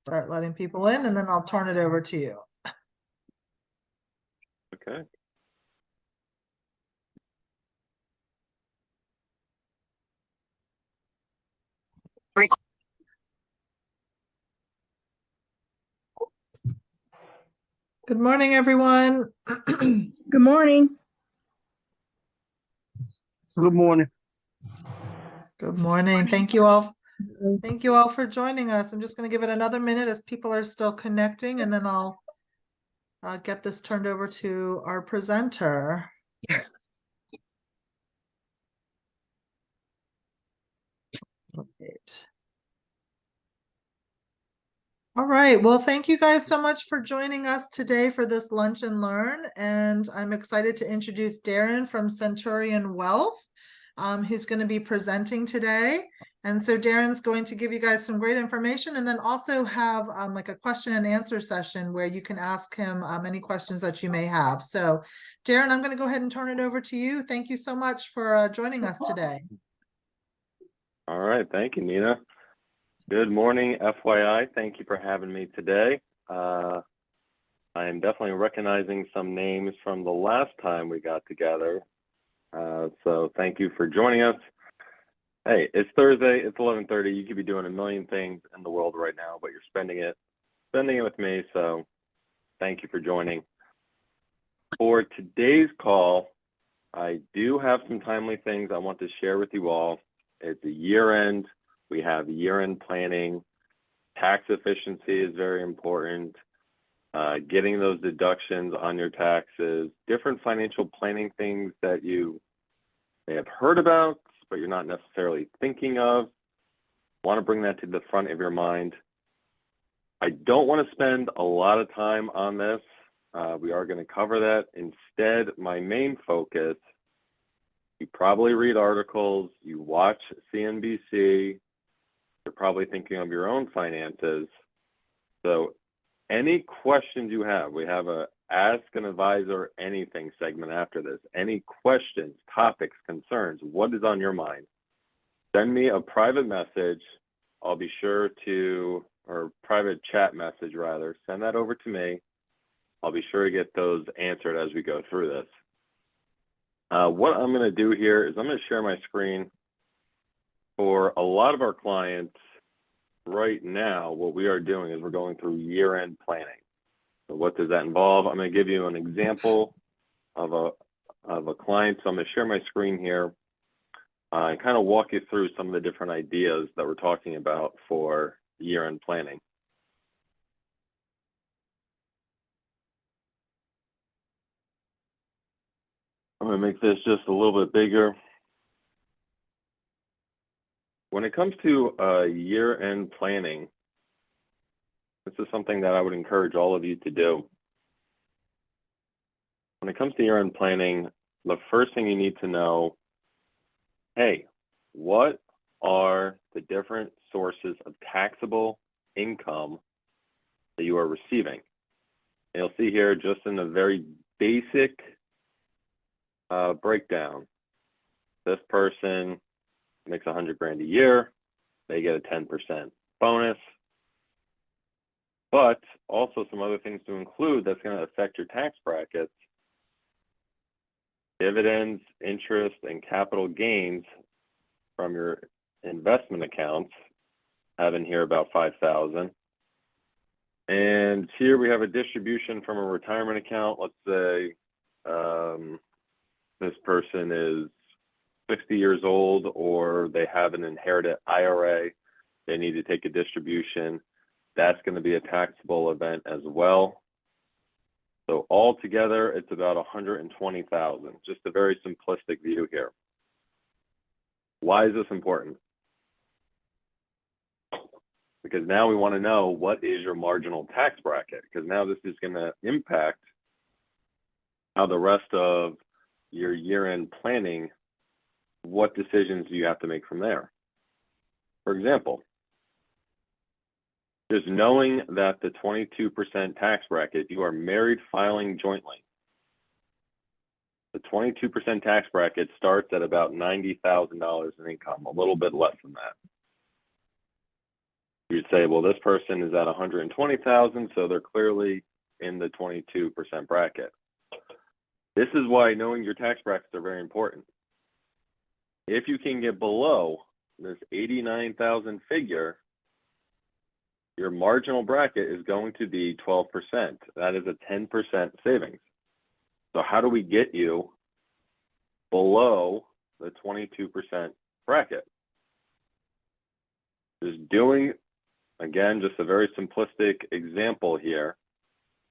Start letting people in, and then I'll turn it over to you. Okay. Good morning, everyone. Good morning. Good morning. Good morning. Thank you all. Thank you all for joining us. I'm just going to give it another minute as people are still connecting, and then I'll get this turned over to our presenter. Right. All right. Well, thank you guys so much for joining us today for this Lunch and Learn. And I'm excited to introduce Darren from Centurion Wealth, who's going to be presenting today. And so Darren's going to give you guys some great information, and then also have like a question and answer session where you can ask him any questions that you may have. So Darren, I'm going to go ahead and turn it over to you. Thank you so much for joining us today. All right. Thank you, Nina. Good morning, FYI. Thank you for having me today. I am definitely recognizing some names from the last time we got together. So thank you for joining us. Hey, it's Thursday, it's 11:30. You could be doing a million things in the world right now, but you're spending it with me. So thank you for joining. For today's call, I do have some timely things I want to share with you all. It's a year end. We have year-end planning. Tax efficiency is very important. Getting those deductions on your taxes, different financial planning things that you may have heard about, but you're not necessarily thinking of. Want to bring that to the front of your mind. I don't want to spend a lot of time on this. We are going to cover that. Instead, my main focus, you probably read articles, you watch CNBC, you're probably thinking of your own finances. So any questions you have, we have a Ask an Advisor Anything segment after this. Any questions, topics, concerns, what is on your mind? Send me a private message. I'll be sure to, or private chat message rather, send that over to me. I'll be sure to get those answered as we go through this. What I'm going to do here is I'm going to share my screen. For a lot of our clients right now, what we are doing is we're going through year-end planning. So what does that involve? I'm going to give you an example of a client. So I'm going to share my screen here and kind of walk you through some of the different ideas that we're talking about for year-end planning. I'm going to make this just a little bit bigger. When it comes to year-end planning, this is something that I would encourage all of you to do. When it comes to year-end planning, the first thing you need to know, hey, what are the different sources of taxable income that you are receiving? And you'll see here just in a very basic breakdown, this person makes 100 grand a year, they get a 10% bonus, but also some other things to include that's going to affect your tax brackets. Dividends, interest, and capital gains from your investment accounts, have in here about 5,000. And here we have a distribution from a retirement account. Let's say this person is 60 years old, or they have an inherited IRA, they need to take a distribution. That's going to be a taxable event as well. So altogether, it's about 120,000. Just a very simplistic view here. Why is this important? Because now we want to know, what is your marginal tax bracket? Because now this is going to impact how the rest of your year-end planning, what decisions do you have to make from there? For example, just knowing that the 22% tax bracket, you are married filing jointly. The 22% tax bracket starts at about $90,000 in income, a little bit less than that. you'd say, well, this person is at 120,000, so they're clearly in the 22% bracket. This is why knowing your tax brackets are very important. If you can get below this 89,000 figure, your marginal bracket is going to be 12%. That is a 10% savings. So how do we get you below the 22% bracket? Just doing, again, just a very simplistic example here,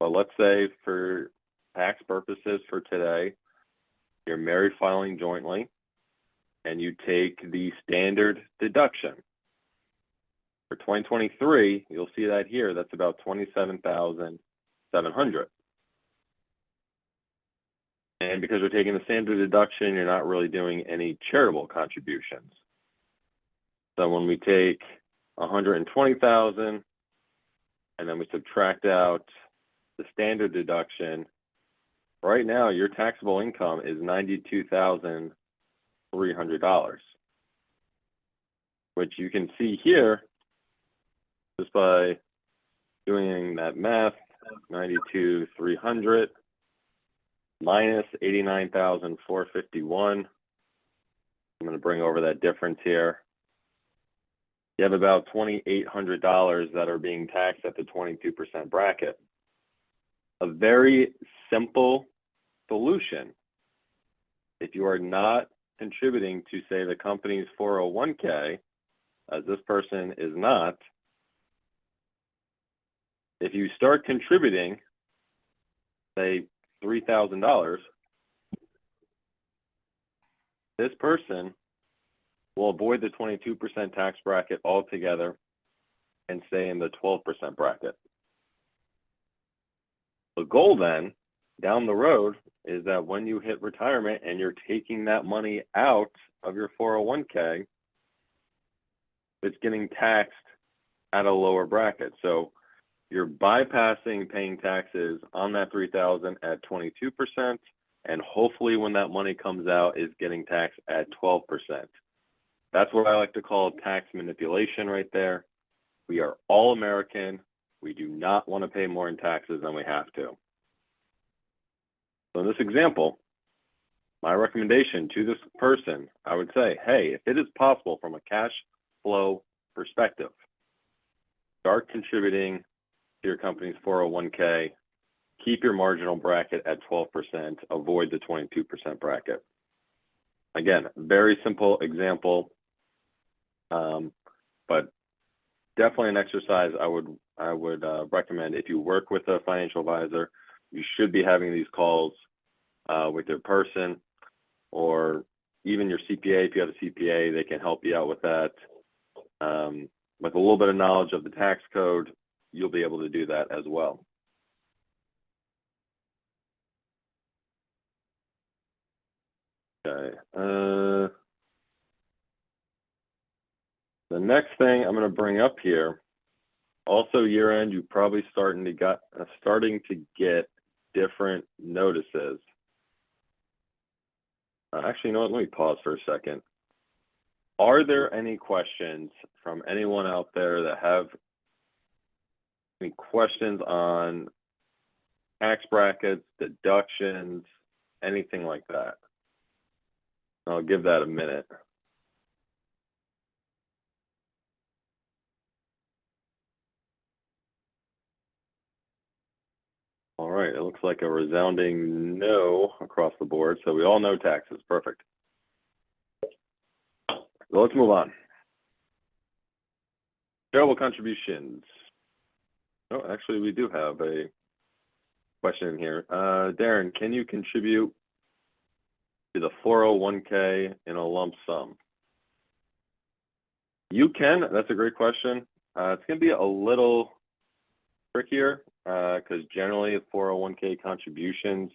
but let's say for tax purposes for today, you're married filing jointly, and you take the standard deduction. For 2023, you'll see that here, that's about $27,700. And because you're taking the standard deduction, you're not really doing any charitable contributions. So when we take 120,000 and then we subtract out the standard deduction, right now your taxable income is $92,300, which you can see here just by doing that math. 92,300 minus 89,451. I'm going to bring over that difference here. You have about $2,800 that are being taxed at the 22% bracket. A very simple solution. If you are not contributing to, say, the company's 401k, as this person is not, if you start contributing, say, $3,000, this person will avoid the 22% tax bracket altogether and stay in the 12% bracket. The goal then, down the road, is that when you hit retirement and you're taking that money out of your 401k, it's getting taxed at a lower bracket. So you're bypassing paying taxes on that $3,000 at 22%, and hopefully when that money comes out is getting taxed at 12%. That's what I like to call tax manipulation right there. We are all American. We do not want to pay more in taxes than we have to. So in this example, my recommendation to this person, I would say, hey, if it is possible from a cash flow perspective, start contributing to your company's 401k, keep your marginal bracket at 12%, avoid the 22% bracket. Again, very simple example, but definitely an exercise I would recommend. If you work with a financial advisor, you should be having these calls with your person, or even your CPA. If you have a CPA, they can help you out with that. With a little bit of knowledge of the tax code, you'll be able to do that as well. Okay. The next thing I'm going to bring up here, also year end, you're probably starting to get different notices. Actually, you know what? Let me pause for a second. Are there any questions from anyone out there that have any questions on tax brackets, deductions, anything like that? I'll give that a minute. All right, it looks like a resounding no across the board. So we all know taxes. Perfect. So let's move on. Charitable contributions. Oh, actually, we do have a question here. Darren, can you contribute to the 401k in a lump sum? You can. That's a great question. It's going to be a little trickier because generally 401k contributions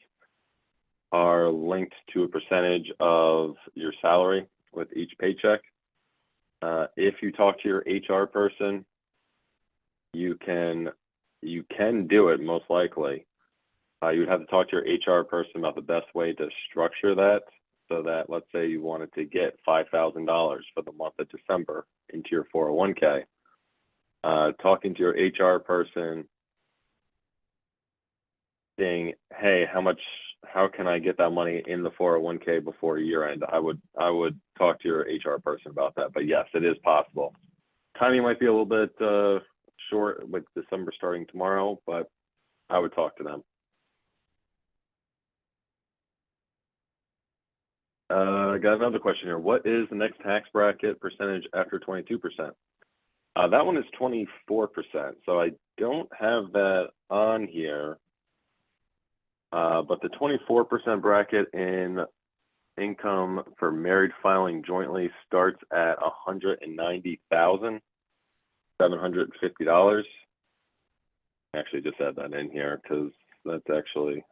are linked to a percentage of your salary with each paycheck. If you talk to your HR person, you can do it most likely. You'd have to talk to your HR person about the best way to structure that, so that, let's say you wanted to get $5,000 for the month of December into your 401k. talking to your HR person, saying, hey, how can I get that money in the 401k before year end? I would talk to your HR person about that. But yes, it is possible. Timing might be a little bit short with December starting tomorrow, but I would talk to them. I got another question here. What is the next tax bracket percentage after 22%? That one is 24%. So I don't have that on here. But the 24% bracket in income for married filing jointly starts at $190,750. Actually, just add that in here because that's actually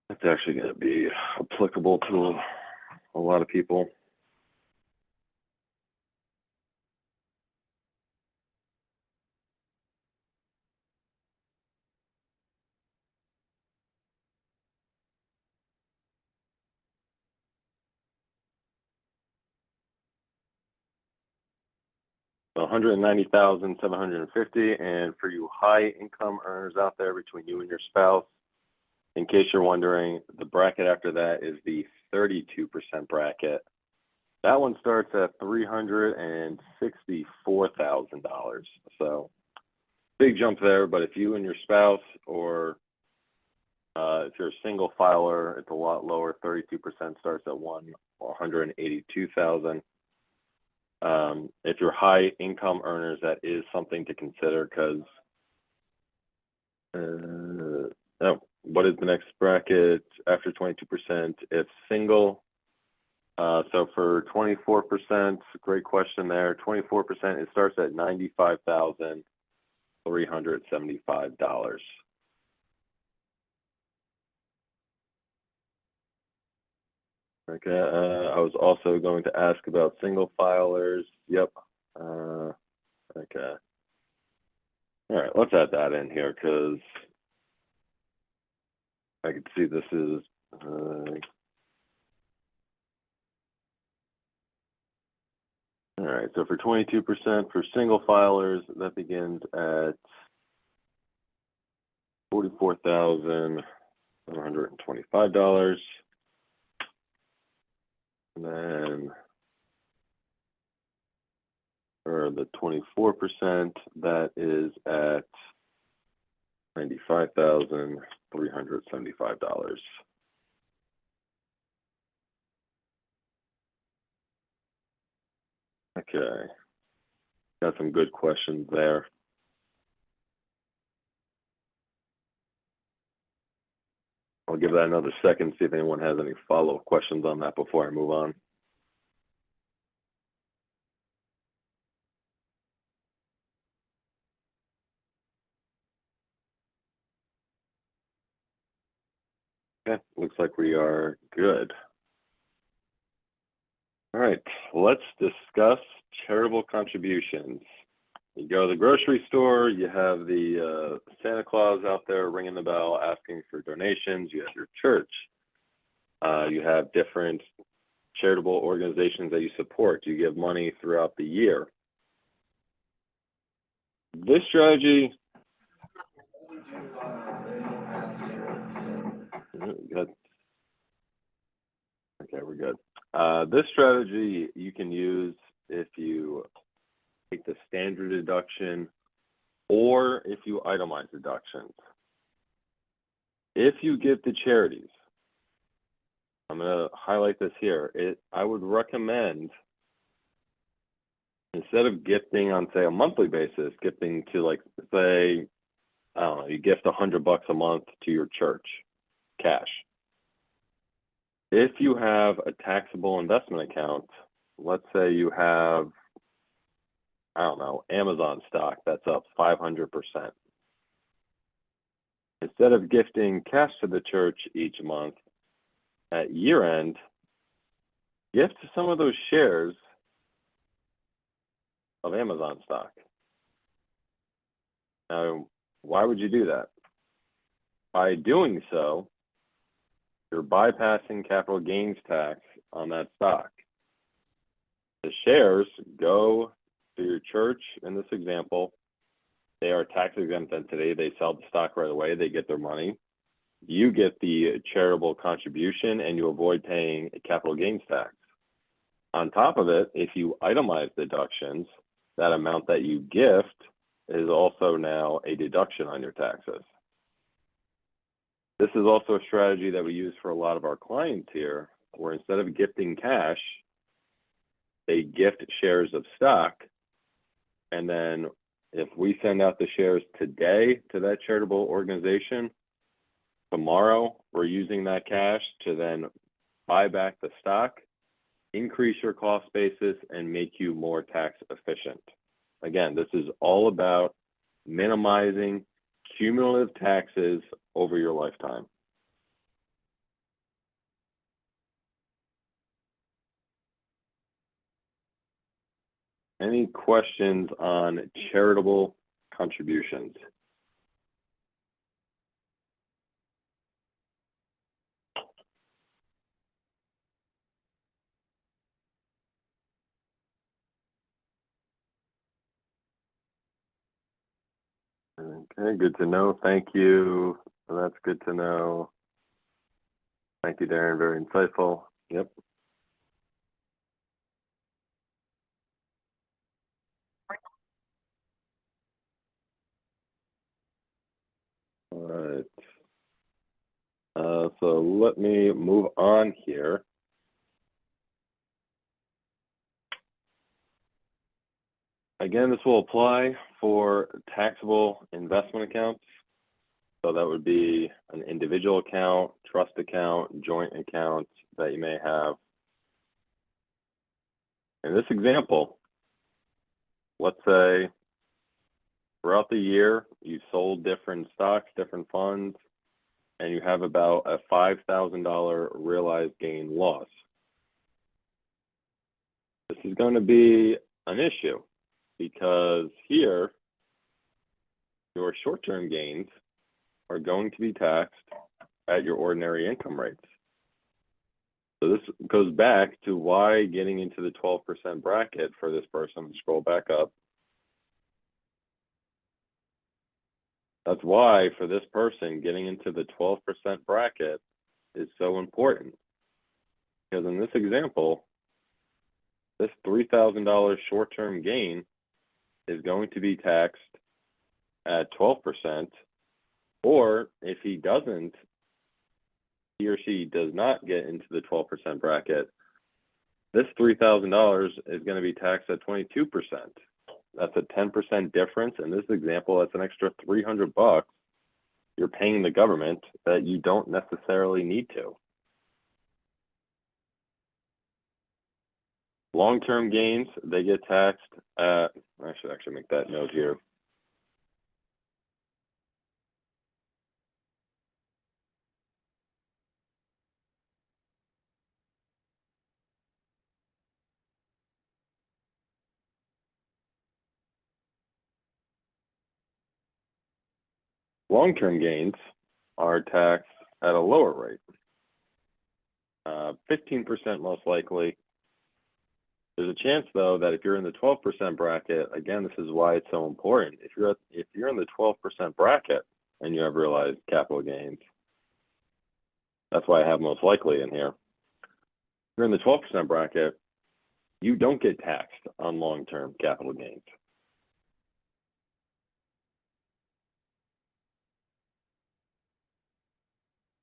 going to be applicable to a lot of people. $190,750, and for you high income earners out there between you and your spouse, in case you're wondering, the bracket after that is the 32% bracket. That one starts at $364,000. So big jump there. But if you and your spouse, or if you're a single filer, it's a lot lower. 32% starts at $182,000. If you're high income earners, that is something to consider because what is the next bracket after 22%? If single, so for 24%, great question there. 24%, it starts at $95,375. Okay, I was also going to ask about single filers. Yep. Okay. All right, let's add that in here because I can see this is all right, so for 22% for single filers, that begins at $44,725. And then for the 24%, that is at $95,375. Okay, got some good questions there. I'll give that another second, see if anyone has any follow-up questions on that before I move on. Okay, looks like we are good. All right, let's discuss charitable contributions. You go to the grocery store, you have the Santa Claus out there ringing the bell, asking for donations. You have your church. You have different charitable organizations that you support. You give money throughout the year. This strategy, okay, we're good. This strategy you can use if you take the standard deduction or if you itemize deductions. If you give to charities, I'm going to highlight this here. I would recommend, instead of gifting on, say, a monthly basis, gifting to, like, say, I don't know, you gift $100 a month to your church, cash. If you have a taxable investment account, let's say you have, I don't know, Amazon stock that's up 500%. Instead of gifting cash to the church each month, at year end, gift some of those shares of Amazon stock. Now, why would you do that? By doing so, you're bypassing capital gains tax on that stock. The shares go to your church in this example. They are tax exempt entity. They sell the stock right away. They get their money. You get the charitable contribution and you avoid paying a capital gains tax. On top of it, if you itemize deductions, that amount that you gift is also now a deduction on your taxes. This is also a strategy that we use for a lot of our clients here, where instead of gifting cash, they gift shares of stock. And then if we send out the shares today to that charitable organization, tomorrow we're using that cash to then buy back the stock, increase your cost basis, and make you more tax efficient. Again, this is all about minimizing cumulative taxes over your lifetime. Any questions on charitable contributions? Okay, good to know. Thank you. That's good to know. Thank you, Darren. Very insightful. Yep. All right. So let me move on here. Again, this will apply for taxable investment accounts. So that would be an individual account, trust account, joint account that you may have. In this example, let's say throughout the year, you sold different stocks, different funds, and you have about a $5,000 realized gain loss. This is going to be an issue because here, your short-term gains are going to be taxed at your ordinary income rates. So this goes back to why getting into the 12% bracket for this person. Scroll back up. That's why for this person, getting into the 12% bracket is so important. Because in this example, this $3,000 short-term gain is going to be taxed at 12%, or if he or she does not get into the 12% bracket, this $3,000 is going to be taxed at 22%. That's a 10% difference. In this example, that's an extra $300 you're paying the government that you don't necessarily need to. Long-term gains, they get taxed at, I should actually make that note here. Long-term gains are taxed at a lower rate, 15% most likely. There's a chance, though, that if you're in the 12% bracket, again, this is why it's so important. If you're in the 12% bracket and you have realized capital gains, that's why I have most likely in here. If you're in the 12% bracket, you don't get taxed on long-term capital gains.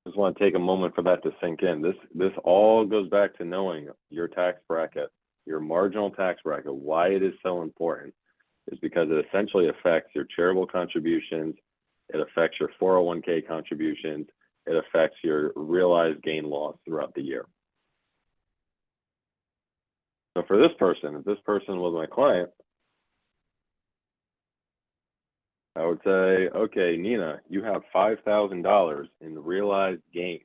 Just want to take a moment for that to sink in. This all goes back to knowing your tax bracket, your marginal tax bracket. Why it is so important is because it essentially affects your charitable contributions, it affects your 401k contributions, it affects your realized gain loss throughout the year. So for this person, if this person was my client, I would say, okay, Nina, you have $5,000 in realized gains.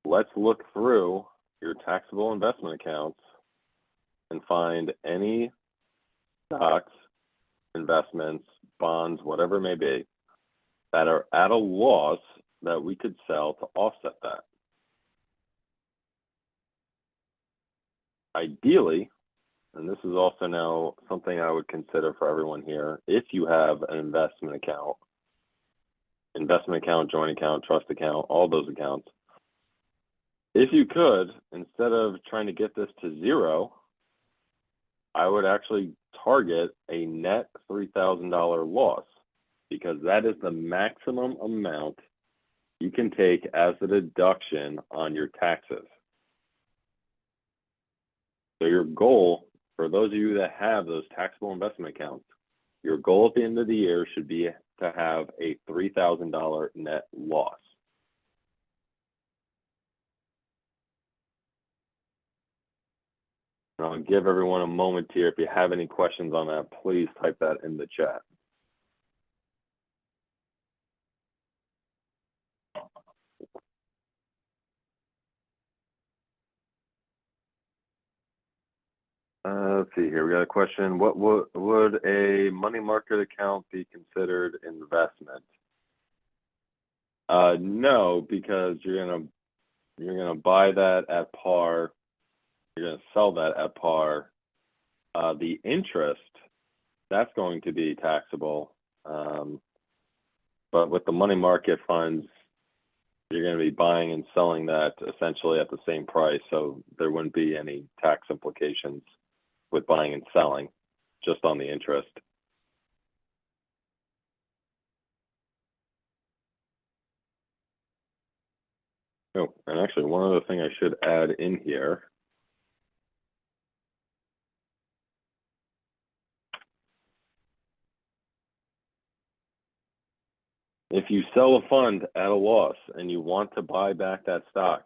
Let's look through your taxable investment accounts and find any stocks, investments, bonds, whatever it may be, that are at a loss that we could sell to offset that. ideally, and this is also now something I would consider for everyone here, if you have an investment account, joint account, trust account, all those accounts, if you could, instead of trying to get this to zero, I would actually target a net $3,000 loss, because that is the maximum amount you can take as a deduction on your taxes. So your goal, for those of you that have those taxable investment accounts, your goal at the end of the year should be to have a $3,000 net loss. And I'll give everyone a moment here. If you have any questions on that, please type that in the chat. Let's see here. We got a question. What would a money market account be considered investment? No, because you're gonna buy that at par. You're gonna sell that at par. The interest, that's going to be taxable. But with the money market funds, you're going to be buying and selling that essentially at the same price. So there wouldn't be any tax implications with buying and selling, just on the interest. Oh, and actually one other thing I should add in here. If you sell a fund at a loss and you want to buy back that stock,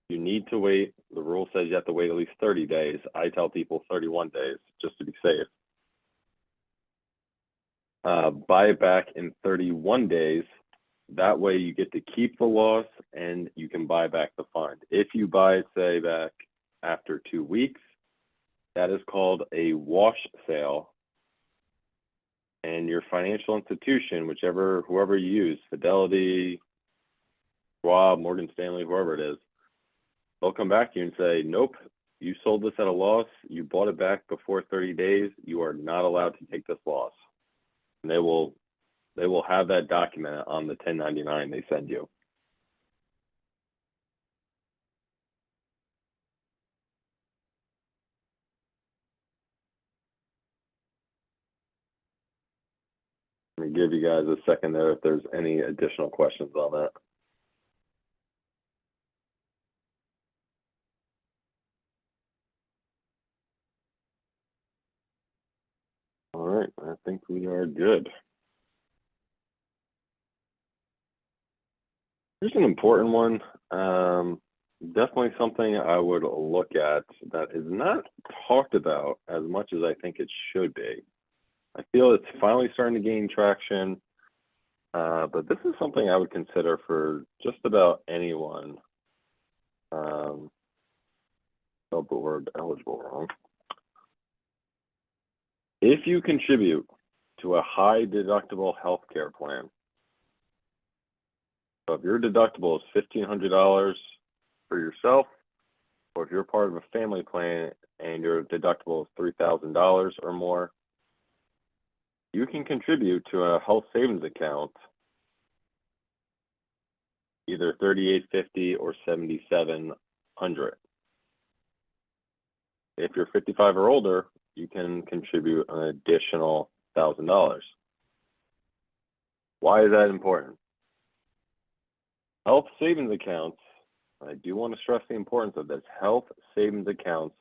you need to wait. The rule says you have to wait at least 30 days. I tell people 31 days just to be safe. Buy it back in 31 days. That way you get to keep the loss and you can buy back the fund. If you buy it, say, back after 2 weeks, that is called a wash sale. And your financial institution, whoever you use, Fidelity, Schwab, Morgan Stanley, whoever it is, they'll come back to you and say, nope, you sold this at a loss. You bought it back before 30 days. You are not allowed to take this loss. And they will have that document on the 1099 they send you. Let me give you guys a second there if there's any additional questions on that. All right, I think we are good. Here's an important one. Definitely something I would look at that is not talked about as much as I think it should be. I feel it's finally starting to gain traction, but this is something I would consider for just about anyone. Spelled the word eligible wrong. If you contribute to a high deductible healthcare plan, so if your deductible is $1,500 for yourself, or if you're part of a family plan and your deductible is $3,000 or more, you can contribute to a health savings account either $3,850 or $7,700. If you're 55 or older, you can contribute an additional $1,000. Why is that important? Health savings accounts, I do want to stress the importance of this, health savings accounts,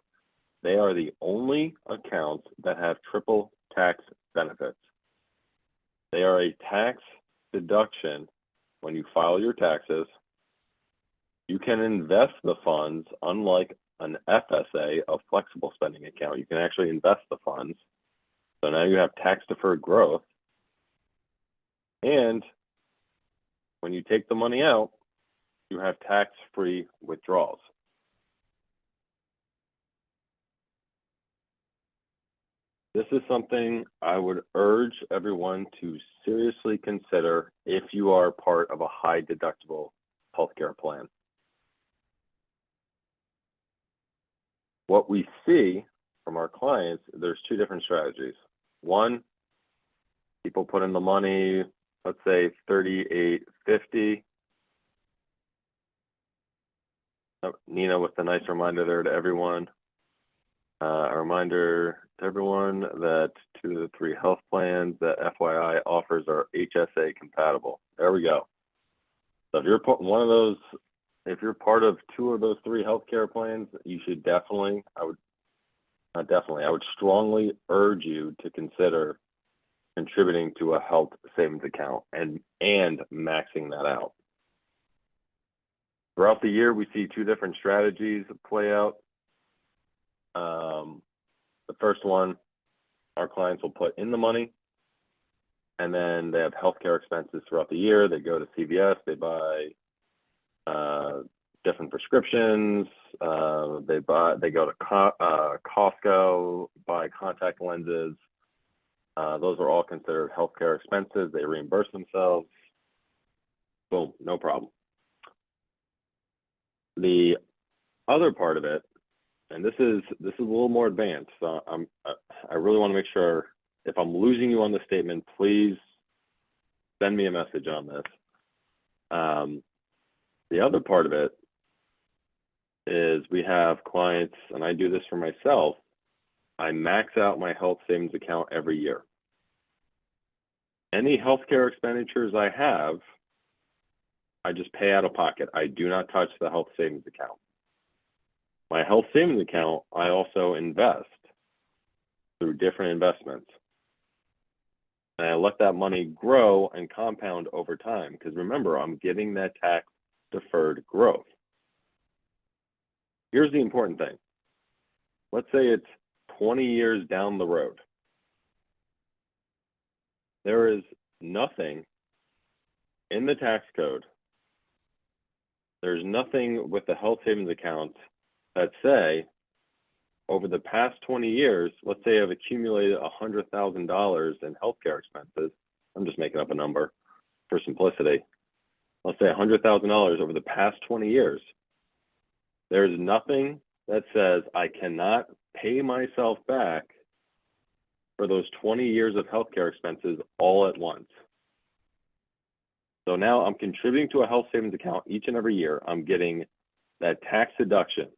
they are the only accounts that have triple tax benefits. They are a tax deduction when you file your taxes. You can invest the funds, unlike an FSA, a flexible spending account. You can actually invest the funds. So now you have tax deferred growth. And when you take the money out, you have tax-free withdrawals. This is something I would urge everyone to seriously consider if you are part of a high deductible healthcare plan. what we see from our clients, there's two different strategies. One, people put in the money, let's say $38.50. Nina with a nice reminder there to everyone. A reminder to everyone that 2 of the 3 health plans that FYI offers are HSA compatible. There we go. So if you're one of those, if you're part of 2 of those 3 healthcare plans, you should definitely, I would strongly urge you to consider contributing to a health savings account and maxing that out. Throughout the year, we see 2 different strategies play out. The first one, our clients will put in the money, and then they have healthcare expenses throughout the year. They go to CVS, they buy different prescriptions. They go to Costco, buy contact lenses. Those are all considered healthcare expenses. They reimburse themselves. Boom, no problem. The other part of it, and this is a little more advanced. So I really want to make sure, if I'm losing you on the statement, please send me a message on this. The other part of it is we have clients, and I do this for myself. I max out my health savings account every year. Any healthcare expenditures I have, I just pay out of pocket. I do not touch the health savings account. My health savings account, I also invest through different investments. And I let that money grow and compound over time, because remember, I'm getting that tax deferred growth. Here's the important thing. Let's say it's 20 years down the road. There is nothing in the tax code. There's nothing with the health savings account that say, over the past 20 years, let's say I've accumulated $100,000 in healthcare expenses. I'm just making up a number for simplicity. Let's say $100,000 over the past 20 years. There's nothing that says I cannot pay myself back for those 20 years of healthcare expenses all at once. So now I'm contributing to a health savings account each and every year. I'm getting that tax deduction.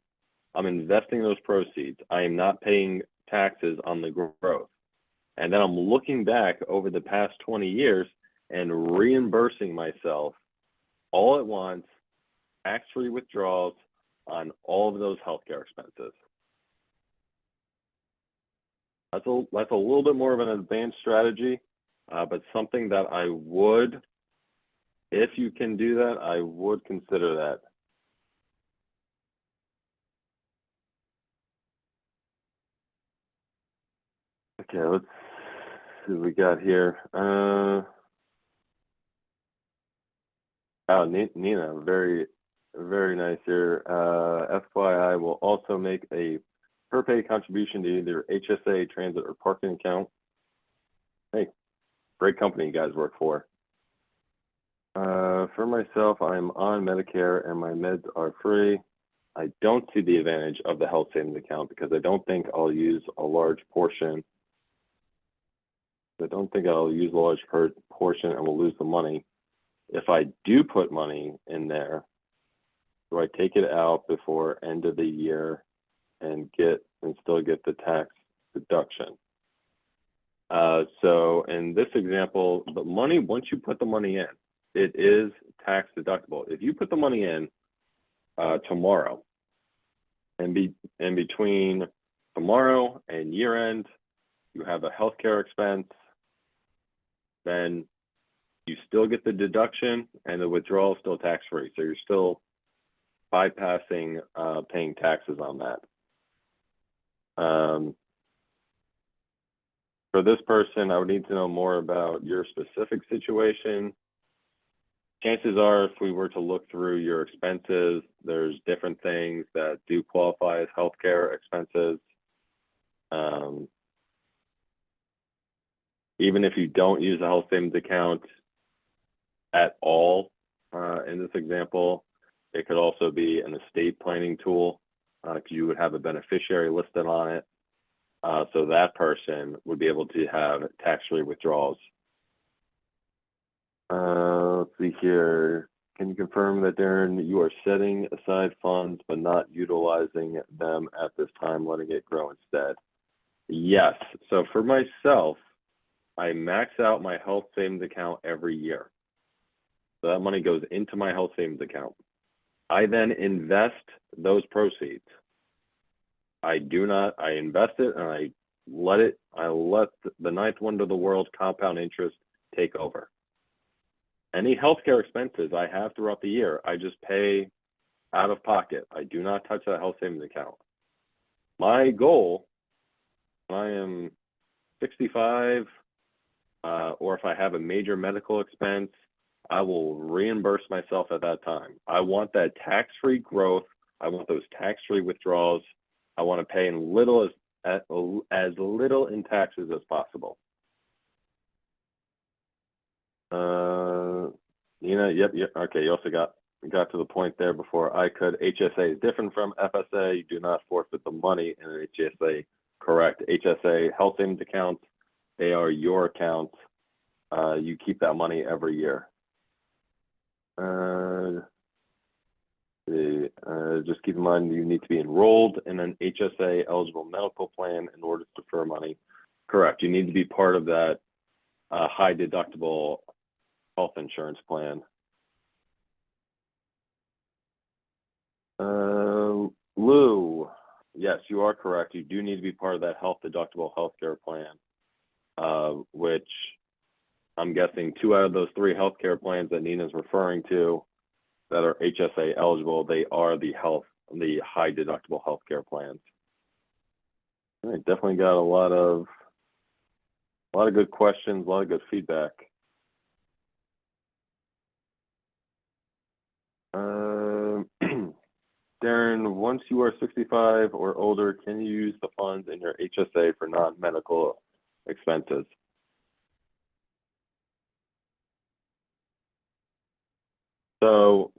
I'm investing those proceeds. I am not paying taxes on the growth. And then I'm looking back over the past 20 years and reimbursing myself all at once, tax-free withdrawals on all of those healthcare expenses. That's a little bit more of an advanced strategy, but something that I would, if you can do that, I would consider that. Okay, let's see what we got here. Oh, Nina, very, very nice here. FYI will also make a per pay contribution to either HSA, transit, or parking account. Hey, great company you guys work for. For myself, I'm on Medicare and my meds are free. I don't see the advantage of the health savings account because I don't think I'll use a large portion. I don't think I'll use a large portion and will lose the money. If I do put money in there, do I take it out before end of the year and still get the tax deduction? So in this example, the money, once you put the money in, it is tax deductible. If you put the money in tomorrow, and between tomorrow and year end, you have a healthcare expense, then you still get the deduction and the withdrawal is still tax free. So you're still bypassing paying taxes on that. For this person, I would need to know more about your specific situation. Chances are, if we were to look through your expenses, there's different things that do qualify as healthcare expenses. Even if you don't use a health savings account at all, in this example, it could also be an estate planning tool. because you would have a beneficiary listed on it. So that person would be able to have tax-free withdrawals. Let's see here. Can you confirm that, Darren, you are setting aside funds but not utilizing them at this time, letting it grow instead? Yes. So for myself, I max out my health savings account every year. So that money goes into my health savings account. I then invest those proceeds. I invest it and I let the ninth wonder of the world, compound interest, take over. Any healthcare expenses I have throughout the year, I just pay out of pocket. I do not touch that health savings account. My goal, when I am 65, or if I have a major medical expense, I will reimburse myself at that time. I want that tax-free growth. I want those tax-free withdrawals. I want to pay as little in taxes as possible. Nina, yep. Okay, you also got to the point there before I could. HSA is different from FSA. You do not forfeit the money in an HSA. Correct. HSA health savings accounts, they are your accounts. You keep that money every year. Just keep in mind you need to be enrolled in an HSA eligible medical plan in order to defer money. Correct. You need to be part of that high deductible health insurance plan. Lou, yes, you are correct. You do need to be part of that health deductible healthcare plan, which I'm guessing 2 out of those 3 healthcare plans that Nina's referring to that are HSA eligible, they are the high deductible healthcare plans. All right, definitely got a lot of good questions, a lot of good feedback. Darren, once you are 65 or older, can you use the funds in your HSA for non-medical expenses? So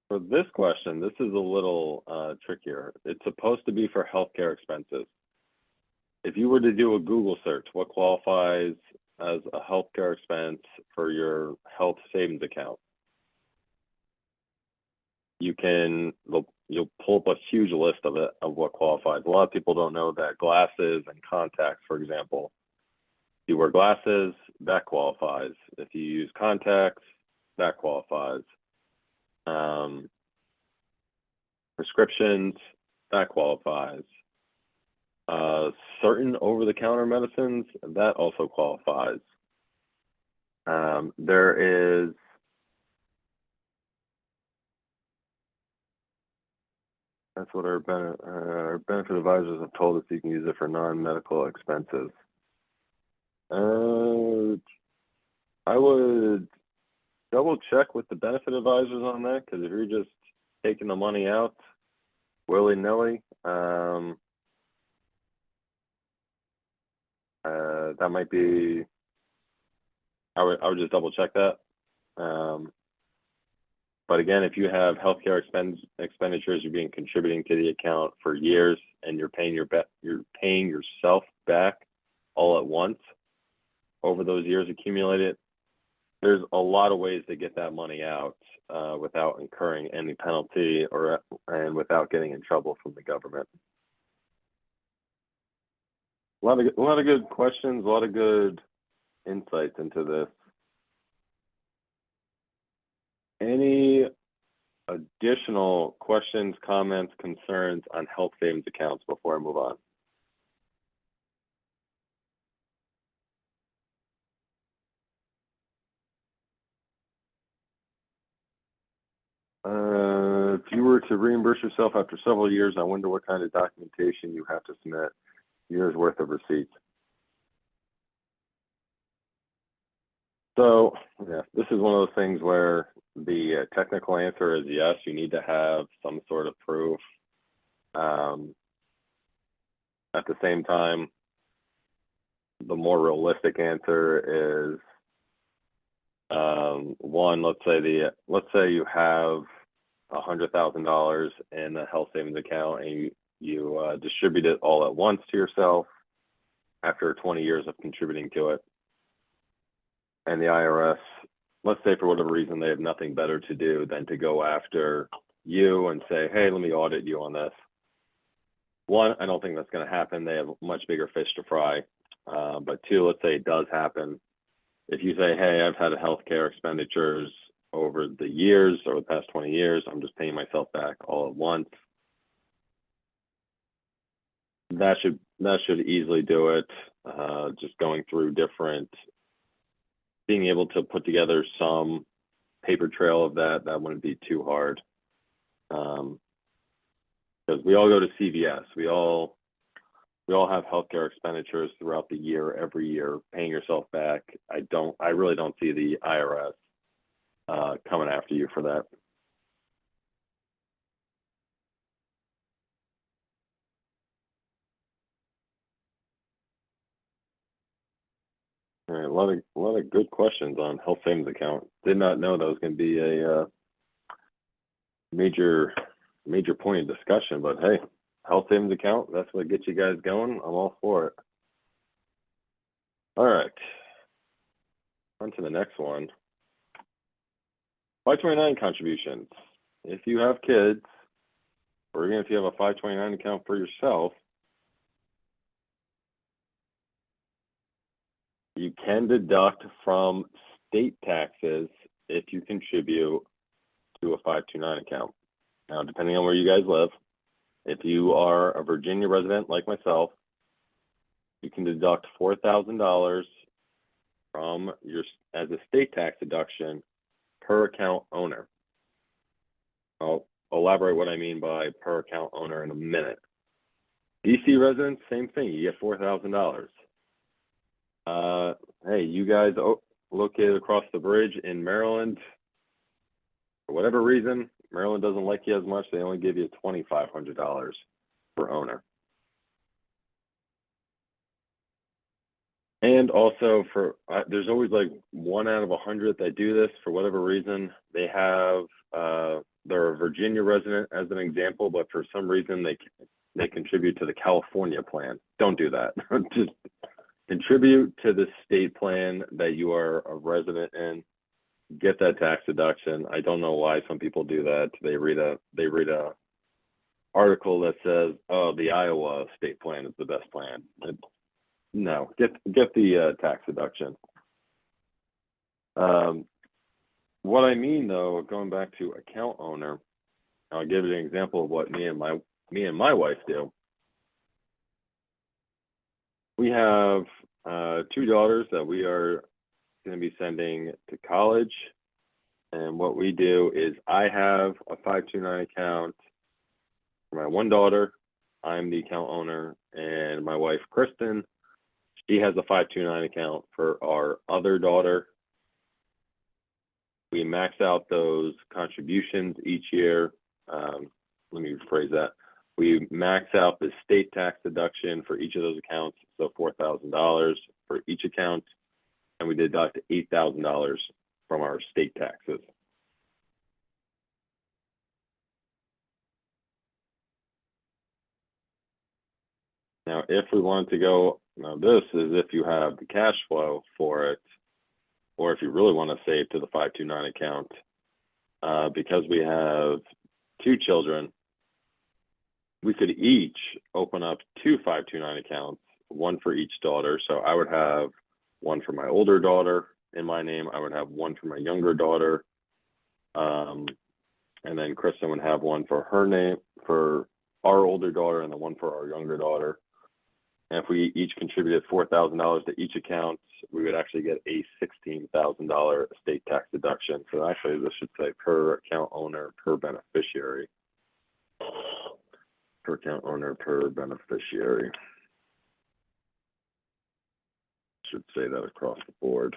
for this question, this is a little trickier. It's supposed to be for healthcare expenses. If you were to do a Google search, what qualifies as a healthcare expense for your health savings account? You'll pull up a huge list of what qualifies. A lot of people don't know that glasses and contacts, for example, if you wear glasses, that qualifies. If you use contacts, that qualifies. Prescriptions, that qualifies. Certain over-the-counter medicines, that also qualifies. There is that's what our benefit advisors have told us. You can use it for non-medical expenses. I would double check with the benefit advisors on that, because if you're just taking the money out willy-nilly, that might be. I would just double check that. But again, if you have healthcare expenditures, you're being contributing to the account for years, and you're paying yourself back all at once over those years accumulated. There's a lot of ways to get that money out without incurring any penalty and without getting in trouble from the government. A lot of good questions, a lot of good insights into this. Any additional questions, comments, concerns on health savings accounts before I move on? If you were to reimburse yourself after several years, I wonder what kind of documentation you have to submit. Years worth of receipts. So yeah, this is one of those things where the technical answer is yes, you need to have some sort of proof. At the same time, the more realistic answer is one, let's say you have $100,000 in a health savings account and you distribute it all at once to yourself after 20 years of contributing to it, and the IRS, let's say for whatever reason they have nothing better to do than to go after you and say, hey, let me audit you on this. One, I don't think that's going to happen. They have much bigger fish to fry. But two, let's say it does happen. If you say, hey, I've had healthcare expenditures over the years, over the past 20 years, I'm just paying myself back all at once. That should easily do it. Just going through being able to put together some paper trail of that wouldn't be too hard. Because we all go to CVS. We all have healthcare expenditures throughout the year, every year, paying yourself back. I really don't see the IRS coming after you for that. All right, a lot of good questions on health savings account. Did not know that was going to be a major point of discussion, but hey, health savings account, that's what gets you guys going. I'm all for it. All right, on to the next one. 529 contributions. If you have kids, or even if you have a 529 account for yourself, you can deduct from state taxes if you contribute to a 529 account. Now, depending on where you guys live, if you are a Virginia resident like myself, you can deduct $4,000 from as a state tax deduction per account owner. I'll elaborate what I mean by per account owner in a minute. DC residents, same thing. You get $4,000. Hey, you guys located across the bridge in Maryland, for whatever reason, Maryland doesn't like you as much. They only give you $2,500 per owner. And also there's always like 1 out of 100 that do this for whatever reason. They have, they're a Virginia resident as an example, but for some reason they contribute to the California plan. Don't do that. Just contribute to the state plan that you are a resident in. Get that tax deduction. I don't know why some people do that. They read a article that says, "Oh, the Iowa state plan is the best plan." No, get the tax deduction. What I mean though, going back to account owner, I'll give you an example of what me and my wife do. We have 2 daughters that we are going to be sending to college, and what we do is I have a 529 account for my one daughter. I'm the account owner, and my wife Kristen, she has a 529 account for our other daughter. We max out those contributions each year. Let me rephrase that. We max out the state tax deduction for each of those accounts, so $4,000 for each account, and we deduct $8,000 from our state taxes. Now, if we wanted to go, now this is if you have the cash flow for it, or if you really want to save to the 529 account, because we have 2 children, we could each open up 2 529 accounts, one for each daughter. So I would have one for my older daughter in my name. I would have one for my younger daughter. And then Kristen would have one for her name, for our older daughter, and then one for our younger daughter. And if we each contributed $4,000 to each account, we would actually get a $16,000 estate tax deduction. So actually, this should say per account owner per beneficiary. Per account owner per beneficiary. Should say that across the board.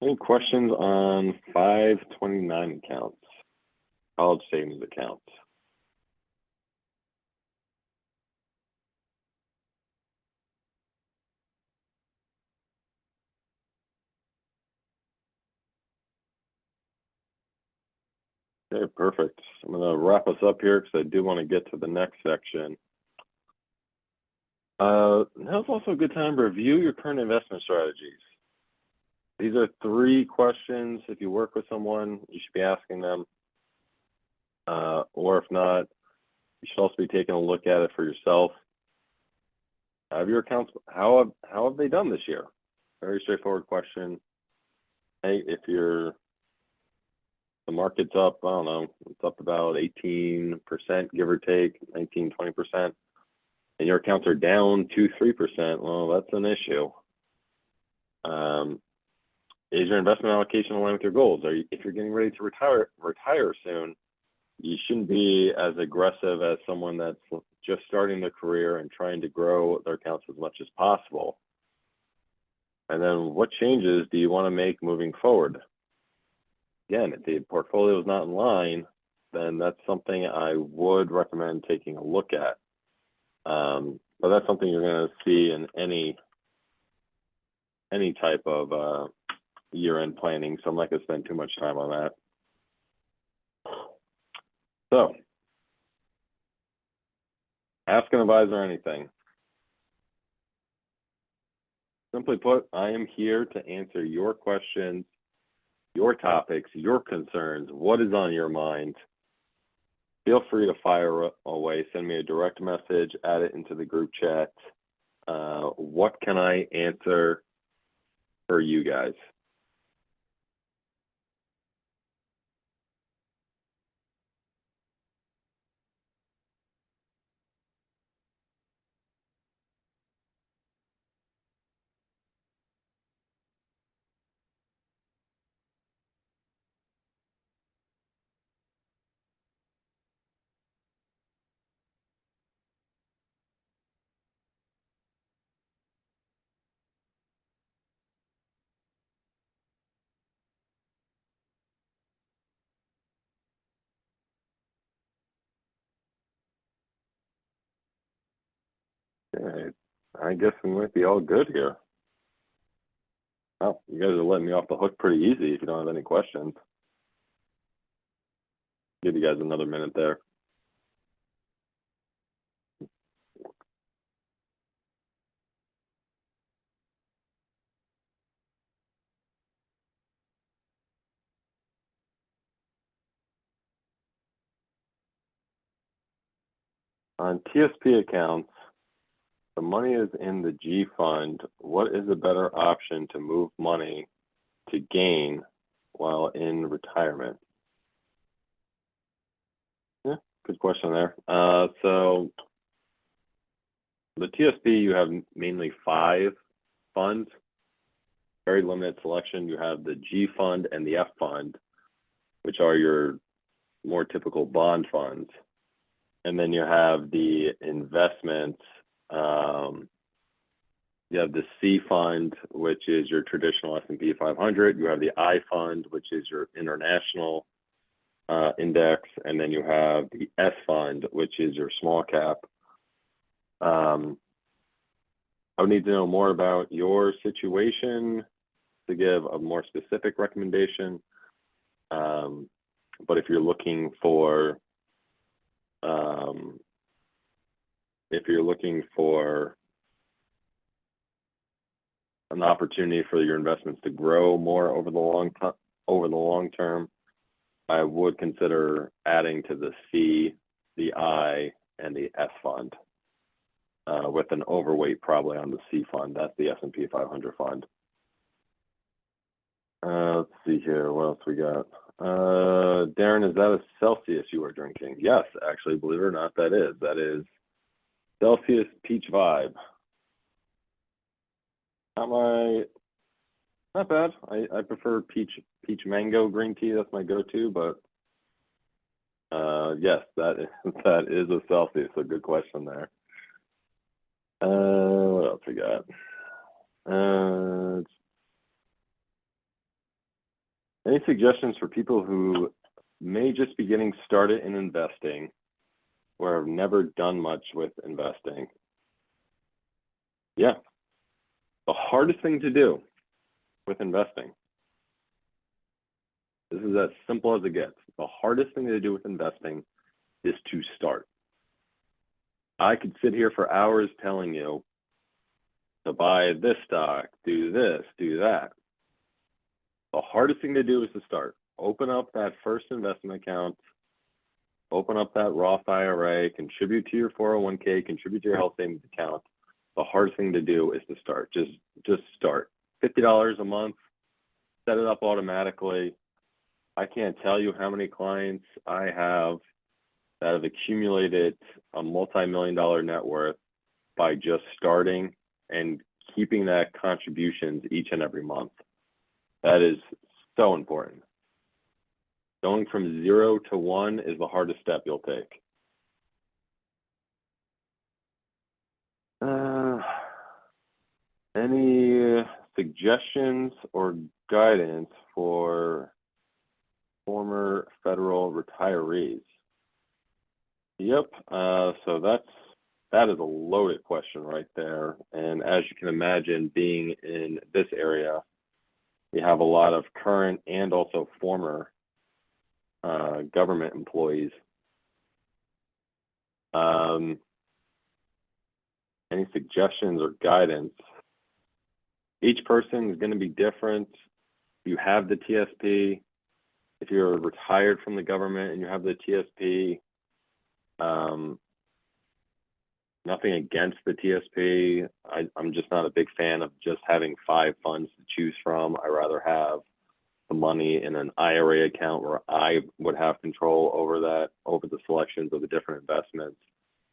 Any questions on 529 accounts, college savings accounts? Okay, perfect. I'm going to wrap us up here because I do want to get to the next section. Now's also a good time to review your current investment strategies. These are 3 questions. If you work with someone, you should be asking them. Or if not, you should also be taking a look at it for yourself. Have your accounts, how have they done this year? Very straightforward question. Hey, if the market's up, I don't know, it's up about 18%, give or take, 19, 20%, and your accounts are down 2-3%, well, that's an issue. Is your investment allocation aligned with your goals? If you're getting ready to retire soon, you shouldn't be as aggressive as someone that's just starting their career and trying to grow their accounts as much as possible. And then what changes do you want to make moving forward? Again, if the portfolio is not in line, then that's something I would recommend taking a look at. But that's something you're going to see in any type of year-end planning, so I'm not going to spend too much time on that. So, ask an advisor anything. Simply put, I am here to answer your questions, your topics, your concerns, what is on your mind. Feel free to fire away, send me a direct message, add it into the group chat. What can I answer for you guys? Okay, I guess we might be all good here. Oh, you guys are letting me off the hook pretty easy if you don't have any questions. Give you guys another minute there. On TSP accounts, the money is in the G fund. What is a better option to move money to gain while in retirement? Yeah, good question there. So the TSP, you have mainly 5 funds, very limited selection. You have the G fund and the F fund, which are your more typical bond funds. And then you have the investments. You have the C fund, which is your traditional S&P 500. You have the I fund, which is your international index. And then you have the S fund, which is your small cap. I would need to know more about your situation to give a more specific recommendation. But if you're looking for an opportunity for your investments to grow more over the long term, I would consider adding to the C, the I, and the S fund, with an overweight probably on the C fund. That's the S&P 500 fund. Let's see here. What else we got? Darren, is that a Celsius you are drinking? Yes, actually, believe it or not, that is. That is Celsius Peach Vibe. Not bad. I prefer peach mango green tea. That's my go-to. But yes, that is a Celsius. So good question there. What else we got? Any suggestions for people who may just be getting started in investing or have never done much with investing? Yeah. The hardest thing to do with investing This is as simple as it gets. The hardest thing to do with investing is to start. I could sit here for hours telling you to buy this stock, do this, do that. The hardest thing to do is to start. Open up that first investment account, open up that Roth IRA, contribute to your 401k, contribute to your health savings account. The hardest thing to do is to start. Just start. $50 a month, set it up automatically. I can't tell you how many clients I have that have accumulated a multi-million-dollar net worth by just starting and keeping that contributions each and every month. That is so important. Going from 0 to 1 is the hardest step you'll take. Any suggestions or guidance for former federal retirees? Yep. So that is a loaded question right there. And as you can imagine, being in this area, we have a lot of current and also former government employees. Any suggestions or guidance? Each person is going to be different. You have the TSP. If you're retired from the government and you have the TSP, nothing against the TSP. I'm just not a big fan of just having 5 funds to choose from. I rather have the money in an IRA account where I would have control over that, over the selections of the different investments.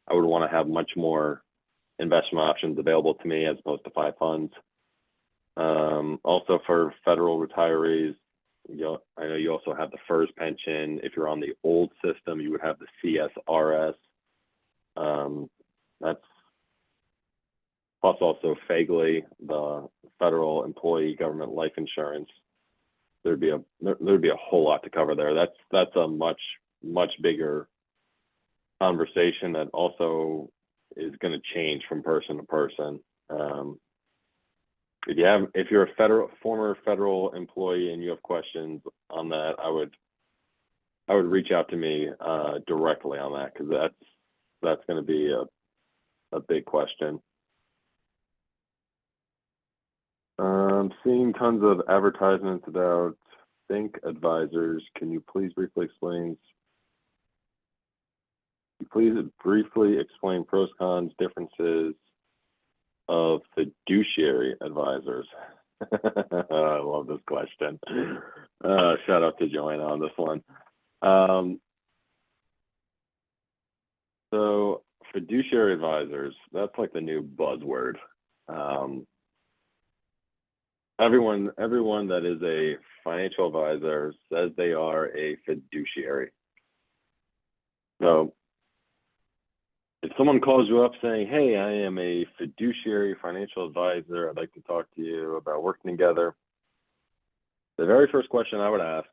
I would want to have much more investment options available to me as opposed to 5 funds. Also for federal retirees, I know you also have the FERS pension. If you're on the old system, you would have the CSRS. That's plus also FEGLI, the federal employee government life insurance. There'd be a whole lot to cover there. That's a much bigger conversation that also is going to change from person to person. If you're a former federal employee and you have questions on that, I would reach out to me directly on that, because that's going to be a big question. Seeing tons of advertisements about Think Advisors. Can you please briefly explain pros, cons, differences of fiduciary advisors? I love this question. Shout out to Joanna on this one. So fiduciary advisors, that's like the new buzzword. Everyone that is a financial advisor says they are a fiduciary. So if someone calls you up saying, hey, I am a fiduciary financial advisor, I'd like to talk to you about working together, the very first question I would ask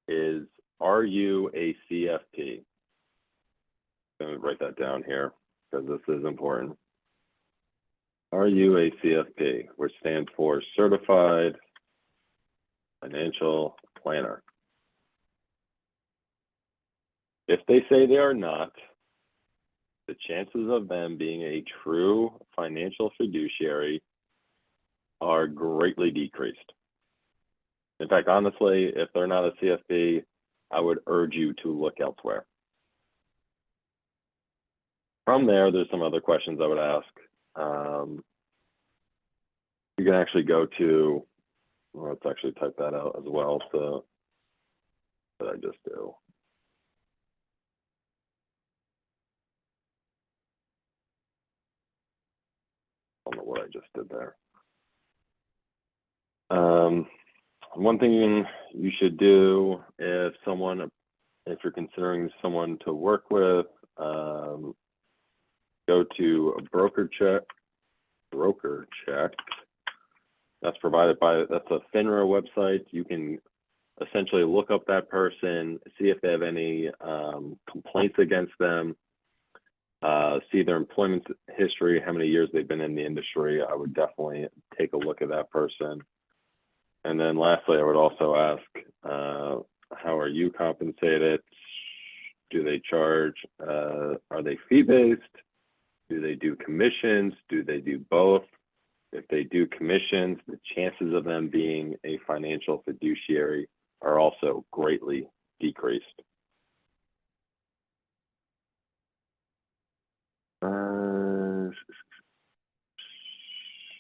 is, are you a CFP? I'm going to write that down here because this is important. Are you a CFP, which stands for Certified Financial Planner? If they say they are not, the chances of them being a true financial fiduciary are greatly decreased. In fact, honestly, if they're not a CFP, I would urge you to look elsewhere. From there, there's some other questions I would ask. You can actually go to, let's actually type that out as well. So what did I just do? I don't know what I just did there. One thing you should do if you're considering someone to work with, go to a broker check. That's provided by, that's a FINRA website. You can essentially look up that person, see if they have any complaints against them, see their employment history, how many years they've been in the industry. I would definitely take a look at that person. And then lastly, I would also ask, how are you compensated? Do they charge, are they fee-based? Do they do commissions? Do they do both? If they do commissions, the chances of them being a financial fiduciary are also greatly decreased.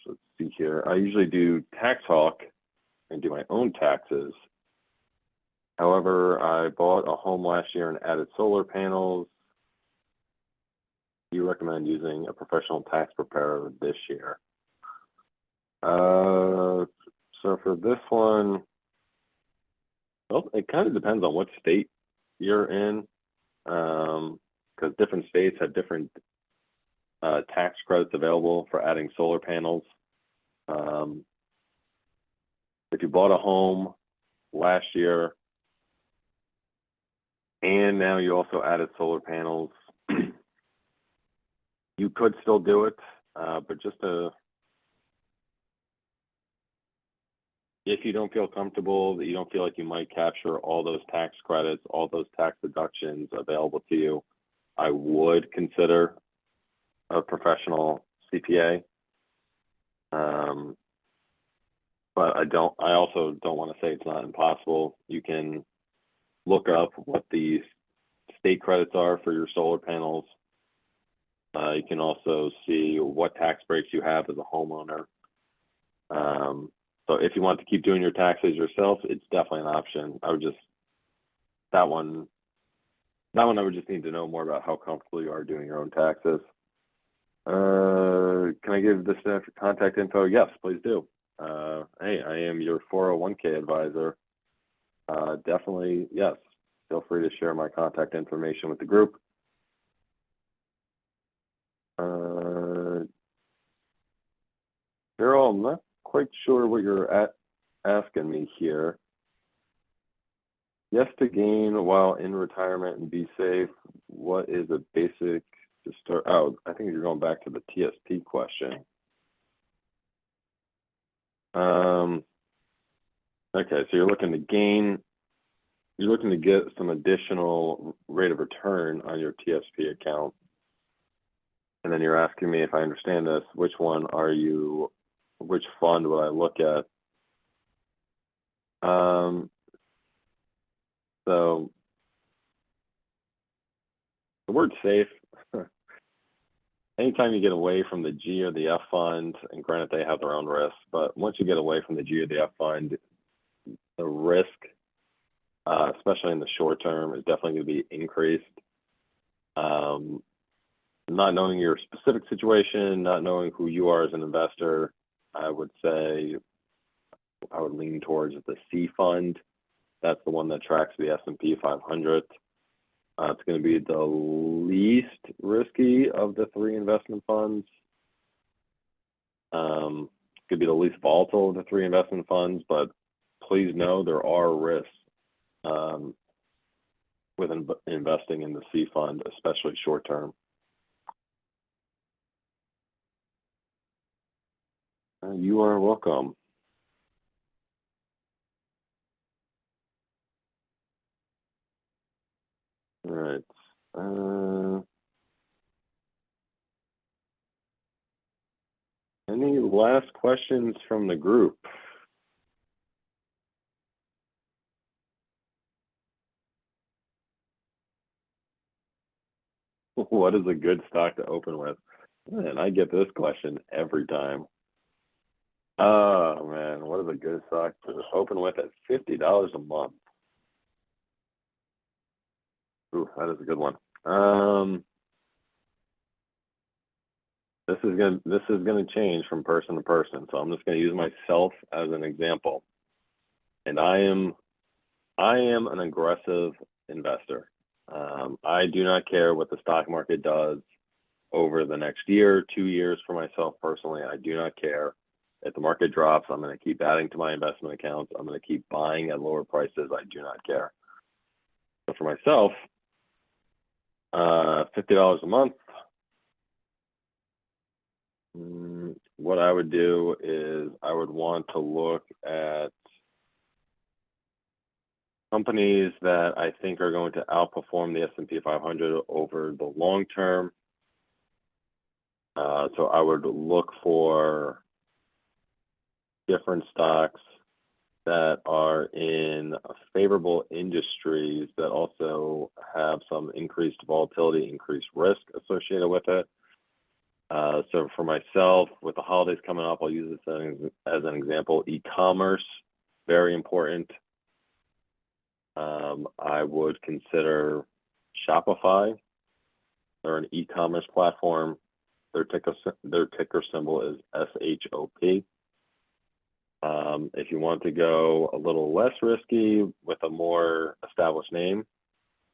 Let's see here. I usually do Tax Hawk and do my own taxes. However, I bought a home last year and added solar panels. Do you recommend using a professional tax preparer this year? So for this one, well, it kind of depends on what state you're in, because different states have different tax credits available for adding solar panels. If you bought a home last year and now you also added solar panels, you could still do it, but just if you don't feel comfortable, that you don't feel like you might capture all those tax credits, all those tax deductions available to you, I would consider a professional CPA. But I also don't want to say it's not impossible. You can look up what the state credits are for your solar panels. You can also see what tax breaks you have as a homeowner. So if you want to keep doing your taxes yourself, it's definitely an option. That one I would just need to know more about how comfortable you are doing your own taxes. Can I give the staff your contact info? Yes, please do. Hey, I am your 401k advisor. Definitely, yes. Feel free to share my contact information with the group. Carol, I'm not quite sure what you're asking me here. Yes to gain while in retirement and be safe. What is a basic to start? Oh, I think you're going back to the TSP question. Okay, so you're looking to get some additional rate of return on your TSP account. And then you're asking me, if I understand this, which fund would I look at? So the word safe, anytime you get away from the G or the F fund, and granted they have their own risks, but once you get away from the G or the F fund, the risk, especially in the short term, is definitely going to be increased. Not knowing your specific situation, not knowing who you are as an investor, I would say I would lean towards the C fund. That's the one that tracks the S&P 500. It's going to be the least risky of the three investment funds. Could be the least volatile of the three investment funds, but please know there are risks with investing in the C fund, especially short term. You are welcome. All right. Any last questions from the group? What is a good stock to open with? Man, I get this question every time. Oh man, what is a good stock to open with at $50 a month? Ooh, that is a good one. This is gonna change from person to person, so I'm just gonna use myself as an example. And I am an aggressive investor. I do not care what the stock market does over the next year, 2 years. For myself personally, I do not care. If the market drops, I'm going to keep adding to my investment accounts. I'm going to keep buying at lower prices. I do not care. So for myself, $50 a month. What I would do is I would want to look at companies that I think are going to outperform the S&P 500 over the long term. So I would look for different stocks that are in favorable industries that also have some increased volatility, increased risk associated with it. So for myself, with the holidays coming up, I'll use this as an example. E-commerce, very important. I would consider Shopify. They're an e-commerce platform. Their ticker symbol is SHOP. If you want to go a little less risky with a more established name,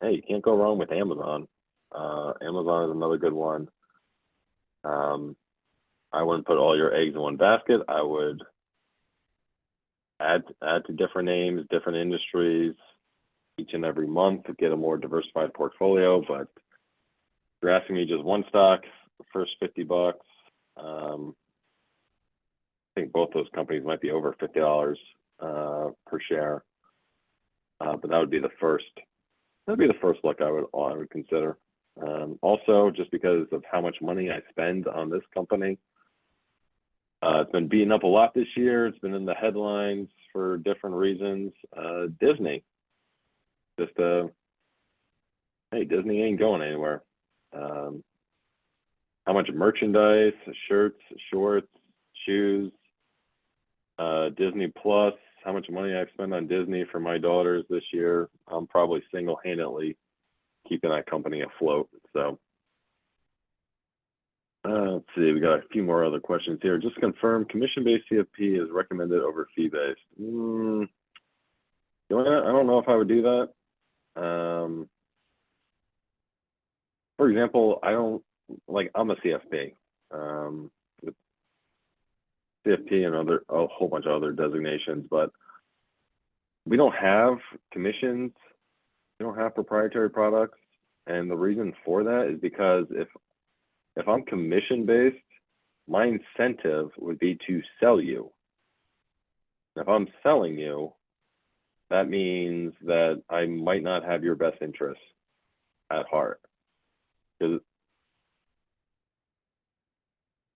hey, you can't go wrong with Amazon. Amazon is another good one. I wouldn't put all your eggs in one basket. I would add to different names, different industries each and every month to get a more diversified portfolio. But if you're asking me just one stock, the first $50, I think both those companies might be over $50 per share. But that would be the first. That'd be the first look I would consider. Also, just because of how much money I spend on this company, it's been beaten up a lot this year. It's been in the headlines for different reasons. Disney, just hey, Disney ain't going anywhere. How much merchandise, shirts, shorts, shoes, Disney Plus, how much money I spend on Disney for my daughters this year. I'm probably single-handedly keeping that company afloat. So let's see, we got a few more other questions here. Just confirm, commission-based CFP is recommended over fee-based. You know what? I don't know if I would do that. For example, I'm a CFP. CFP and a whole bunch of other designations, but we don't have commissions. We don't have proprietary products. And the reason for that is because if I'm commission based, my incentive would be to sell you. If I'm selling you, that means that I might not have your best interests at heart. Because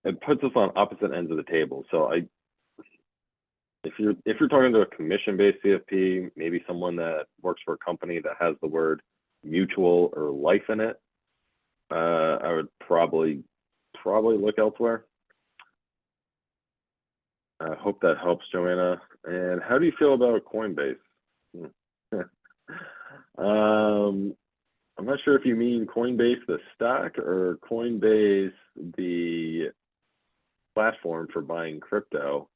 it puts us on opposite ends of the table. So if you're talking to a commission-based CFP, maybe someone that works for a company that has the word mutual or life in it, I would probably look elsewhere. I hope that helps, Joanna. And how do you feel about Coinbase? I'm not sure if you mean Coinbase the stock or Coinbase the platform for buying crypto.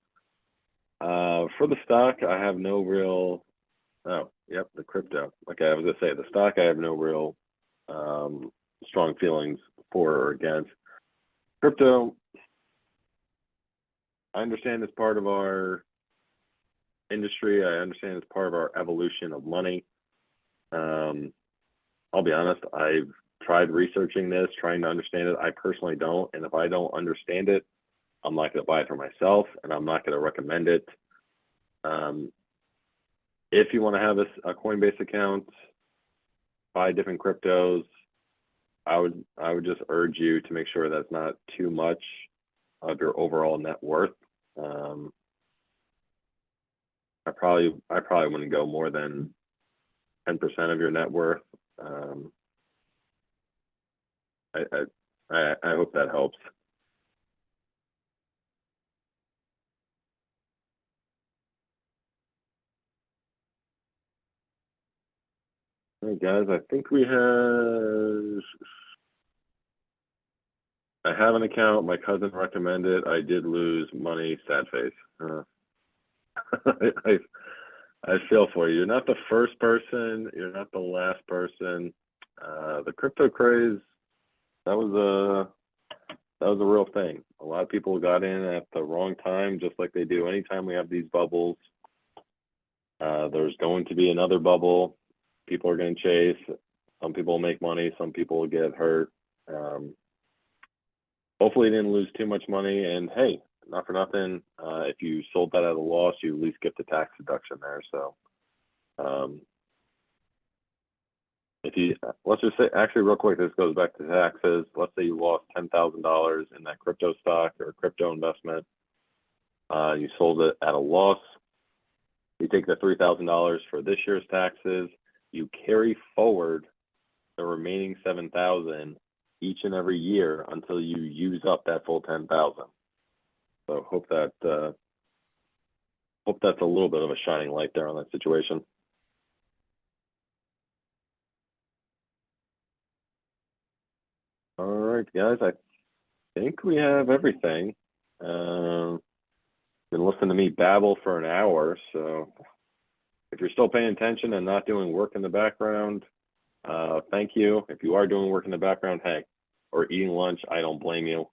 For the stock, I have no real. Oh, yep, the crypto. Like I was gonna say, the stock, I have no real strong feelings for or against. Crypto, I understand it's part of our industry. I understand it's part of our evolution of money. I'll be honest, I've tried researching this, trying to understand it. I personally don't, and if I don't understand it, I'm not going to buy it for myself, and I'm not going to recommend it. If you want to have a Coinbase account, buy different cryptos, I would just urge you to make sure that's not too much of your overall net worth. I probably wouldn't go more than 10% of your net worth. I hope that helps. All right, guys, I think I have an account. My cousin recommended. I did lose money. Sad face. I feel for you. You're not the first person. You're not the last person. The crypto craze, that was a real thing. A lot of people got in at the wrong time, just like they do anytime we have these bubbles. There's going to be another bubble. People are going to chase. Some people will make money. Some people will get hurt. Hopefully, you didn't lose too much money. And hey, not for nothing, if you sold that at a loss, you at least get the tax deduction there. So you, let's just say, actually real quick, this goes back to taxes. Let's say you lost $10,000 in that crypto stock or crypto investment. You sold it at a loss. You take the $3,000 for this year's taxes. You carry forward the remaining $7,000 each and every year until you use up that full $10,000. So hope that's a little bit of a shining light there on that situation. All right, guys, I think we have everything. Been listening to me babble for an hour, so if you're still paying attention and not doing work in the background, thank you. If you are doing work in the background, hey, or eating lunch, I don't blame you.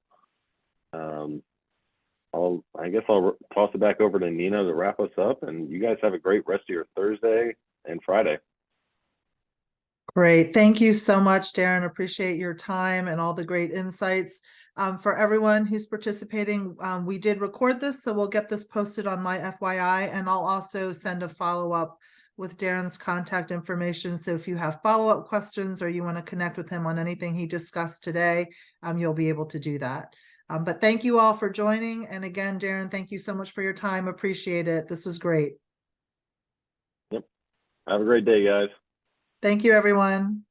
I guess I'll toss it back over to Nina to wrap us up, and you guys have a great rest of your Thursday and Friday. Great. Thank you so much, Darren. Appreciate your time and all the great insights. For everyone who's participating, we did record this, so we'll get this posted on my FYI, and I'll also send a follow-up with Darren's contact information. So if you have follow-up questions or you want to connect with him on anything he discussed today, you'll be able to do that. But thank you all for joining. And again, Darren, thank you so much for your time. Appreciate it. This was great. Yep. Have a great day, guys. Thank you, everyone.